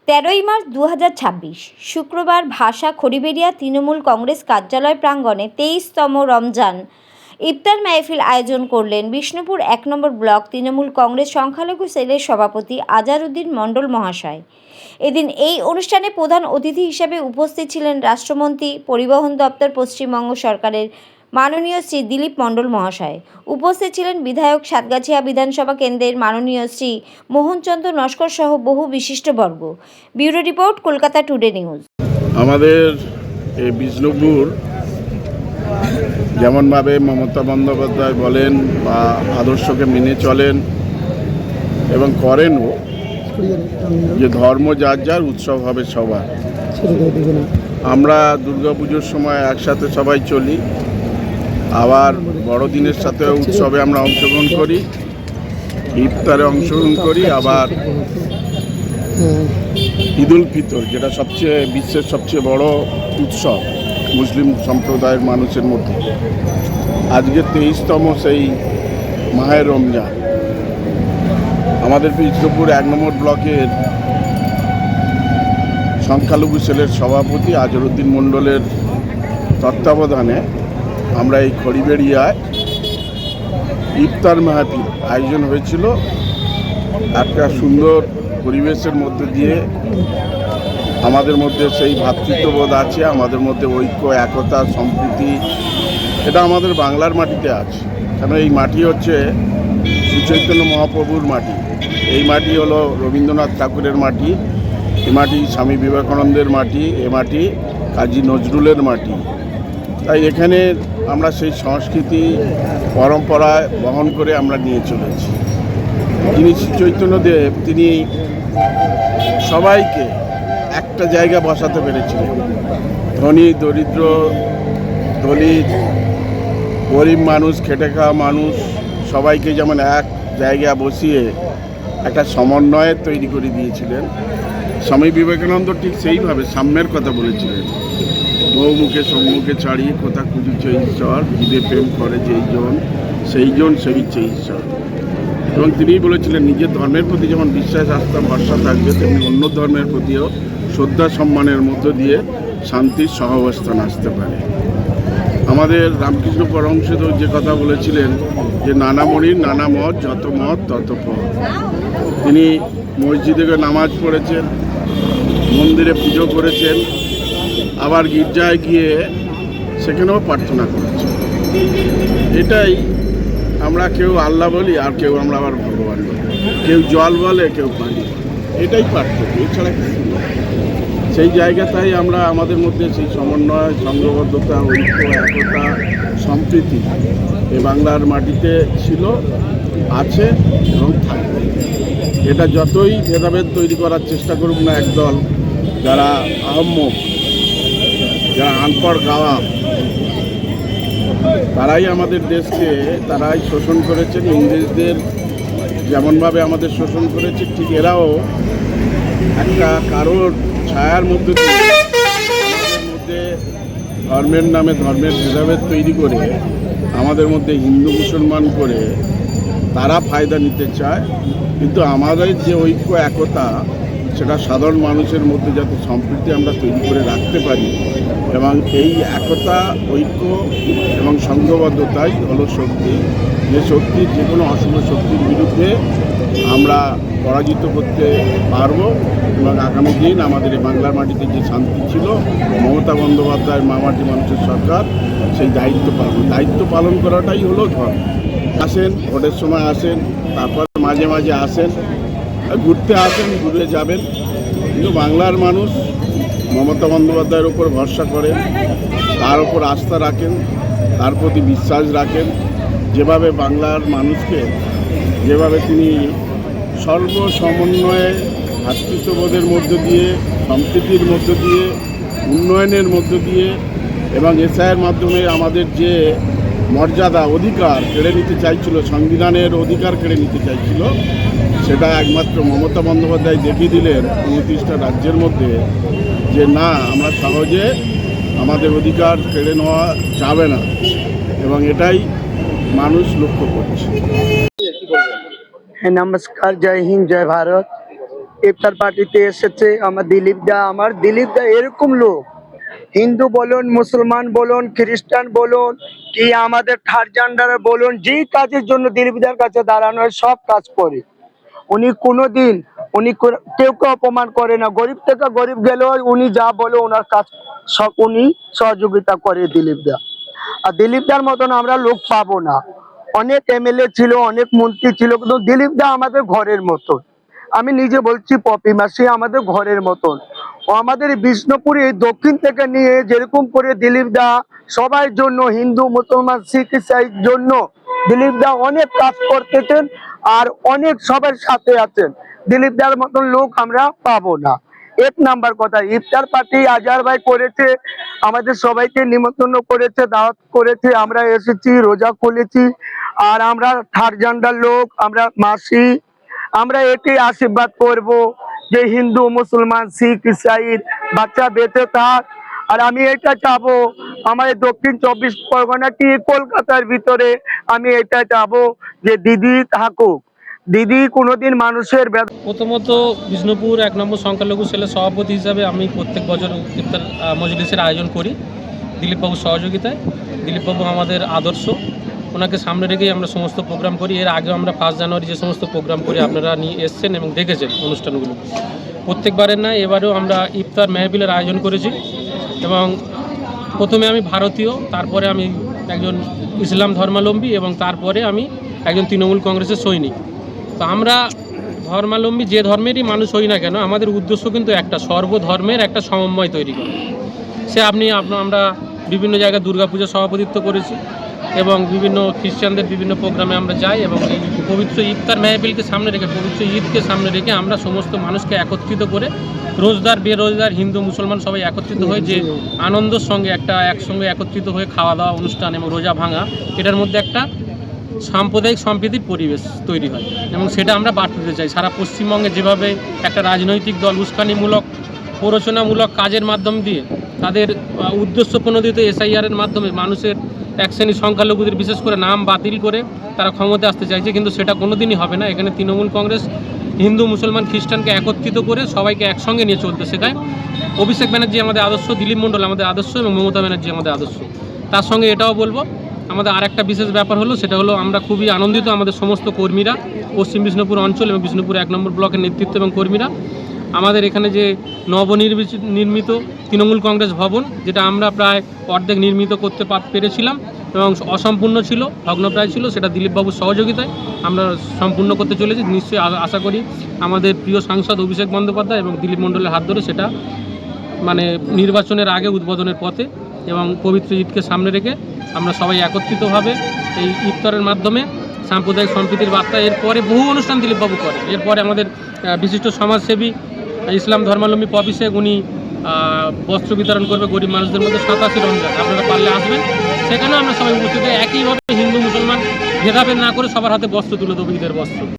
13ই March 2026 শুক্রবার ভাষা খড়িবেড়িয়া তৃণমূল কংগ্রেস কার্যালয় প্রাঙ্গণে 23তম রমজান ইফতার মাহফিল আয়োজন করলেন বিষ্ণুপুর 1 নম্বর ব্লক তৃণমূল কংগ্রেস সংখ্যালঘু সেলের সভাপতি আজারউদ্দিন মণ্ডল মহাশয়। এদিন এই অনুষ্ঠানে প্রধান অতিথি হিসেবে উপস্থিত ছিলেন রাষ্ট্রমন্ত্রী, পরিবহন দপ্তর, পশ্চিমবঙ্গ সরকারের মাননীয় শ্রী দিলীপ মণ্ডল মহাশয়। উপস্থিত ছিলেন বিধায়ক, সাতগাছিয়া বিধানসভা কেন্দ্রের মাননীয় শ্রী মোহনচন্দ্র নস্কর সহ বহু বিশিষ্টবর্গ। Bureau report, Kolkata today news. আমাদের এই বিষ্ণুপুর যেমনভাবে মমতা বন্দ্যোপাধ্যায় বলেন বা আদর্শকে মেনে চলেন এবং করেনও, যে ধর্ম যার যার, উৎসব হবে সবার। আমরা দুর্গাপুজোর সময় একসাথে সবাই চলি, আবার বড়দিনের সাথে উৎসবে আমরা অংশগ্রহণ করি, ইফতারে অংশগ্রহণ করি, আবার ঈদুল ফিতর, যেটা বিশ্বের সবচেয়ে বড় উৎসব মুসলিম সম্প্রদায়ের মানুষের মধ্যে। আজকে 23তম সেই মাহে রমজান। আমাদের বিষ্ণুপুর 1 নম্বর ব্লকের সংখ্যালঘু সেলের সভাপতি আজারউদ্দিন মণ্ডলের তত্ত্বাবধানে আমরা এই খড়িবেড়িয়ায় ইফতার মাহফিল আয়োজন হয়েছিল। একটা সুন্দর পরিবেশের মধ্যে দিয়ে আমাদের মধ্যে সেই ভ্রাতৃত্ববোধ আছে, আমাদের মধ্যে ঐক্য, একতা, সম্প্রীতি, এটা আমাদের বাংলার মাটিতে আছে। কারণ এই মাটি হচ্ছে শ্রীচৈতন্য মহাপ্রভুর মাটি, এই মাটি হলো রবীন্দ্রনাথ ঠাকুরের মাটি, এ মাটি স্বামী বিবেকানন্দের মাটি, এ মাটি কাজী নজরুলের মাটি। তাই এখানে আমরা সেই সংস্কৃতি পরম্পরায় বহন করে আমরা নিয়ে চলেছি। যিনি শ্রীচৈতন্যদেব, তিনি সবাইকে একটা জায়গায় বসাতে পেরেছিলেন। ধনী, দরিদ্র, দলিত, গরিব মানুষ, খেটে খাওয়া মানুষ, সবাইকে যেমন এক জায়গায় বসিয়ে একটা সমন্বয় তৈরি করে দিয়েছিলেন। স্বামী বিবেকানন্দ ঠিক সেইভাবে সাম্যের কথা বলেছিলেন। বহুমুখে সম্মুখে ছাড়িয়ে কোথা খুঁজিছে ঈশ্বর, হৃদে প্রেম করে যেই জন, সেই জন সেবিছে ঈশ্বর। এবং তিনিই বলেছিলেন, নিজের ধর্মের প্রতি যেমন বিশ্বাস, আস্থা, ভরসা থাকবে, তেমনি অন্য ধর্মের প্রতিও শ্রদ্ধা সম্মানের মধ্য দিয়ে শান্তির সহাবস্থান আসতে পারে। আমাদের রামকৃষ্ণ পরমহংসদেব যে কথা বলেছিলেন যে নানা মণির নানা মত, যত মত তত পথ। তিনি মসজিদে নামাজ পড়েছেন, মন্দিরে পুজো করেছেন, আবার গির্জায় গিয়ে সেখানেও প্রার্থনা করেছেন। এটাই আমরা কেউ আল্লাহ বলি, আর কেউ আমরা আবার ভগবান বলি, কেউ জল বলে, কেউ পানি বলে, এটাই পার্থক্য, এছাড়া কিছু নয়। সেই জায়গাটাই আমরা আমাদের মধ্যে সেই সমন্বয়, সংঘবদ্ধতা, ঐক্য, একতা, সম্প্রীতি এই বাংলার মাটিতে ছিল, আছে এবং থাকবে। এটা যতই ভেদাভেদ তৈরি করার চেষ্টা করুক না একদল, যারা আহম্মক, যারা আনপড় গাওয়া, তারাই আমাদের দেশকে তারাই শোষণ করেছেন। ইংরেজদের যেমনভাবে আমাদের শোষণ করেছে, ঠিক এরাও একটা কারোর ছায়ার মধ্যে ধর্মের নামে ধর্মের ভেদাভেদ তৈরি করে আমাদের মধ্যে হিন্দু মুসলমান করে তারা ফায়দা নিতে চায়। কিন্তু আমাদের যে ঐক্য, একতা, সেটা সাধারণ মানুষের মধ্যে যাতে সম্প্রীতি আমরা তৈরি করে রাখতে পারি, এবং এই একতা, ঐক্য এবং সংঘবদ্ধতাই হলো শক্তি। যে শক্তি যে কোনো অশুভ শক্তির বিরুদ্ধে আমরা পরাজিত করতে পারবো। এবং আগামী দিন আমাদের এই বাংলার মাটিতে যে শান্তি ছিল, মমতা বন্দ্যোপাধ্যায়ের মামাটি মানুষের সরকার সেই দায়িত্ব পালন করাটাই হলো ধর্ম। আসেন, ভোটের সময় আসেন, তারপর মাঝে মাঝে আসেন, ঘুরতে আসেন, ঘুরে যাবেন, কিন্তু বাংলার মানুষ মমতা বন্দ্যোপাধ্যায়ের উপর ভরসা করেন, তার উপর আস্থা রাখেন, তার প্রতি বিশ্বাস রাখেন। যেভাবে বাংলার মানুষকে, যেভাবে তিনি সর্বসমন্বয়ে, ভ্রাতৃত্ববোধের মধ্য দিয়ে, সম্প্রীতির মধ্য দিয়ে, উন্নয়নের মধ্য দিয়ে এবং এসআইয়ের মাধ্যমে আমাদের যে মর্যাদা, অধিকার কেড়ে নিতে চাইছিল, সংবিধানের অধিকার কেড়ে নিতে চাইছিল, সেটা একমাত্র মমতা বন্দ্যোপাধ্যায় দেখিয়ে দিলেন 29টা রাজ্যের মধ্যে যে না, আমরা সহজে আমাদের অধিকার কেড়ে নেওয়া যাবে না, এবং এটাই মানুষ লক্ষ্য করছে। नमस्कार, जय हिंद, जय भारत। ইফতার পার্টিতে এসেছে আমার দিলীপ দা এরকম লোক, হিন্দু বলুন, মুসলমান বলুন, খ্রিস্টান বলুন, কি আমাদের থার্ড জেন্ডার বলুন, যে কাজের জন্য দিলীপ দার কাছে দাঁড়ানো হয় সব কাজ করে। উনি কোনোদিন কেউকে অপমান করে না, গরিব থেকে গরিব গেলেও উনি যা বলে ওনার কাজ সব উনি সহযোগিতা করে দিলীপ দা। আর দিলীপ দার মতন আমরা লোক পাবো না। অনেক এমএলএ ছিল, অনেক মন্ত্রী ছিল, কিন্তু দিলীপ দা আমাদের ঘরের মতন। আমি নিজে বলছি, পপি মাসি আমাদের ঘরের মতন। ও আমাদের বিষ্ণুপুরে এই দক্ষিণ থেকে নিয়ে যেরকম করে দিলীপ দা সবার জন্য, হিন্দু মুসলমান শিখ ইসাইর জন্য দিলীপ দা অনেক কাজ করতেছেন আর অনেক সবার সাথে আছেন। দিলীপ দার মতন লোক আমরা পাবো না। এক নাম্বার কথা, ইফতার পার্টি আজহার ভাই করেছে, আমাদের সবাইকে নিমন্ত্রণ করেছে, দাওয়াত করেছে, আমরা এসেছি, রোজা খুলেছি। আর আমরা থার্ড জেন্ডার লোক, আমরা মাসি, আমরা এটাই আশীর্বাদ করব যে হিন্দু মুসলমান শিখ ইসাইর বাচ্চা বেঁচে থাক। আর আমি এটা চাবো আমাদের দক্ষিণ 24 পরগনা কি কলকাতার ভিতরে, আমি এটা চাবো যে দিদি থাকুক, দিদি কোনোদিন মানুষের প্রথমত বিষ্ণুপুর 1 নম্বর সংখ্যালঘু সেলের সভাপতি হিসাবে আমি প্রত্যেক বছর ইফতার মজলিসের আয়োজন করি দিলীপবাবুর সহযোগিতায়। দিলীপবাবু আমাদের আদর্শ, ওনাকে সামনে রেখেই আমরা সমস্ত প্রোগ্রাম করি। এর আগেও আমরা 5 জানুয়ারি যে সমস্ত প্রোগ্রাম করি আপনারা নিয়ে এসছেন এবং দেখেছেন অনুষ্ঠানগুলো। প্রত্যেকবারের নয়, এবারেও আমরা ইফতার মেহফিলের আয়োজন করেছি এবং প্রথমে আমি ভারতীয়, তারপরে আমি একজন ইসলাম ধর্মাবলম্বী এবং তারপরে আমি একজন তৃণমূল কংগ্রেসের সৈনিক। তো আমরা ধর্মাবলম্বী যে ধর্মেরই মানুষ হই না কেন, আমাদের উদ্দেশ্য কিন্তু একটা, সর্বধর্মের একটা সমন্বয় তৈরি করা। আমরা বিভিন্ন জায়গায় দুর্গাপূজা সভাপতিত্ব করেছি এবং বিভিন্ন খ্রিস্টানদের বিভিন্ন প্রোগ্রামে আমরা যাই এবং এই পবিত্র ইফতার মেহফিলকে সামনে রেখে, পবিত্র ঈদকে সামনে রেখে আমরা সমস্ত মানুষকে একত্রিত করে, রোজদার বেরোজদার হিন্দু মুসলমান সবাই একত্রিত হয়ে যে আনন্দের সঙ্গে একসঙ্গে একত্রিত হয়ে খাওয়া দাওয়া অনুষ্ঠান এবং রোজা ভাঙা, এটার মধ্যে একটা সাম্প্রদায়িক সম্প্রীতির পরিবেশ তৈরি হয় এবং সেটা আমরা বাড়তে দিতে চাই। সারা পশ্চিমবঙ্গে যেভাবে একটা রাজনৈতিক দল উস্কানিমূলক প্ররোচনামূলক কাজের মাধ্যম দিয়ে তাদের উদ্দেশ্য প্রণোদিত এসআইআরের মাধ্যমে মানুষের এক শ্রেণীর সংখ্যালঘুদের বিশেষ করে নাম বাতিল করে তারা ক্ষমতা আসতে চাইছে, কিন্তু সেটা কোনোদিনই হবে না। এখানে তৃণমূল কংগ্রেস হিন্দু মুসলমান খ্রিস্টানকে একত্রিত করে সবাইকে একসঙ্গে নিয়ে চলতে শেখায়। অভিষেক ব্যানার্জি আমাদের আদর্শ, দিলীপ মণ্ডল আমাদের আদর্শ এবং মমতা ব্যানার্জি আমাদের আদর্শ। তার সঙ্গে এটাও বলবো, আমাদের আরেকটা বিশেষ ব্যাপার হলো, সেটা হলো আমরা খুবই আনন্দিত আমাদের সমস্ত কর্মীরা, পশ্চিম বিষ্ণুপুর অঞ্চল এবং বিষ্ণুপুর 1 নম্বর ব্লকের নেতৃত্ব এবং কর্মীরা, আমাদের এখানে যে নবনির্মিত তৃণমূল কংগ্রেস ভবন, যেটা আমরা প্রায় অর্ধেক নির্মিত করতে পেরেছিলাম এবং অসম্পূর্ণ ছিল, ভগ্নপ্রায় ছিল, সেটা দিলীপবাবুর সহযোগিতায় আমরা সম্পূর্ণ করতে চলেছি। নিশ্চয়ই আশা করি আমাদের প্রিয় সাংসদ অভিষেক বন্দ্যোপাধ্যায় এবং দিলীপ মণ্ডলের হাত ধরে সেটা মানে নির্বাচনের আগে উদ্বোধনের পথে এবং পবিত্র ঈদকে সামনে রেখে আমরা সবাই একত্রিতভাবে এই ইফতারের মাধ্যমে সাম্প্রদায়িক সম্প্রীতির বার্তা। এরপরে বহু অনুষ্ঠান দিলীপবাবু করে। এরপরে আমাদের বিশিষ্ট সমাজসেবী ইসলাম ধর্মাবলম্বী পপি শেখ, উনি বস্ত্র বিতরণ করবে গরিব মানুষদের মধ্যে 87 রমজান, আপনারা পারলে আসবেন, সেখানেও আমরা সবাই উপস্থিত হই। একইভাবে হিন্দু মুসলমান ভেদাভেদ না করে সবার হাতে বস্ত্র তুলে দেবো, ঈদের বস্ত্র।